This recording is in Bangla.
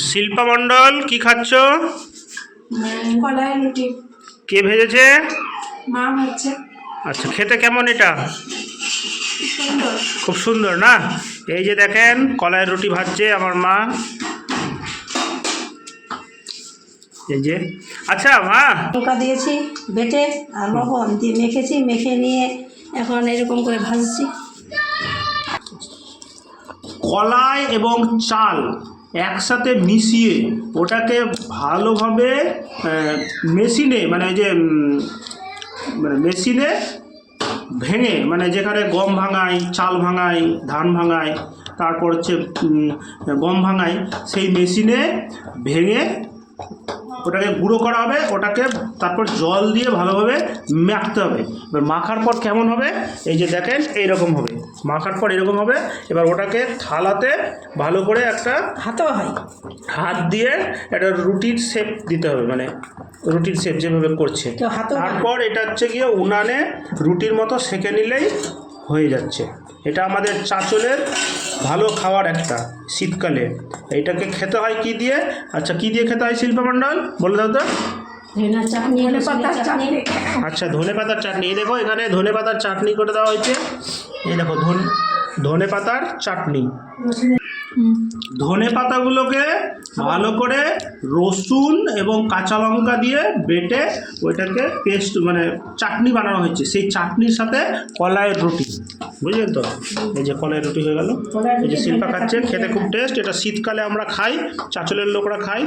শিল্পা মণ্ডল কি খাচ্ছ? কলাই রুটি। কে ভেজেছে? মা ভাজছে। আচ্ছা, খেতে কেমন এটা? সুন্দর। খুব সুন্দর না? এই যে দেখেন কলাইয়ের রুটি ভাজছে আমার মা। এই যে আচ্ছা মা, লঙ্কা দিয়েছি বেটে আর লবণ দিয়ে মেখেছি, মেখে নিয়ে এখন এরকম করে ভাজছি। কলাই এবং চাল একসাথে মিশিয়ে ওটাকে ভালোভাবে মেশিনে মানে মেশিনে ভেঙে, মানে যেখানে গম ভাঙাই, চাল ভাঙাই, ধান ভাঙাই, তারপর হচ্ছে গম ভাঙাই, সেই মেশিনে ভেঙে ওটাকে গুঁড়ো করা হবে। ওটাকে তারপর জল দিয়ে ভালোভাবে মাখতে হবে। এবার মাখার পর কেমন হবে? এই যে দেখেন এইরকম হবে। মাখার পর এরকম হবে। এবার ওটাকে থালাতে ভালো করে একটা হাতও হয়, হাত দিয়ে একটা রুটির শেপ দিতে হবে, মানে রুটির শেপ যেভাবে করছে। তারপর এটা হচ্ছে গিয়ে উনানে রুটির মতো সেঁকে নিলেই হয়ে যাচ্ছে। এটা আমাদের চাঁচলের ভালো খাবার একটা শীতকালে। এইটাকে খেতে হয় কি দিয়ে? আচ্ছা, কি দিয়ে খেতে হয় শিল্পা মণ্ডল বলে দাও তো? আচ্ছা, ধনে পাতার চাটনি। এই দেখো এখানে ধনে পাতার চাটনি করে দেওয়া হয়েছে। এই দেখো ধনে পাতার চাটনি। ধনে পাতাগুলোকে ভালো করে রসুন এবং কাঁচা লঙ্কা দিয়ে বেটে ওইটাকে পেস্ট মানে চাটনি বানানো হয়েছে। সেই চাটনির সাথে কলাইয়ের রুটি, বুঝলেন তো? এই যে কলাইয়ের রুটি হয়ে গেল। এই যে শিল্পা খাচ্ছে, খেতে খুব টেস্ট। এটা শীতকালে আমরা খাই, চাঁচলের লোকরা খাই।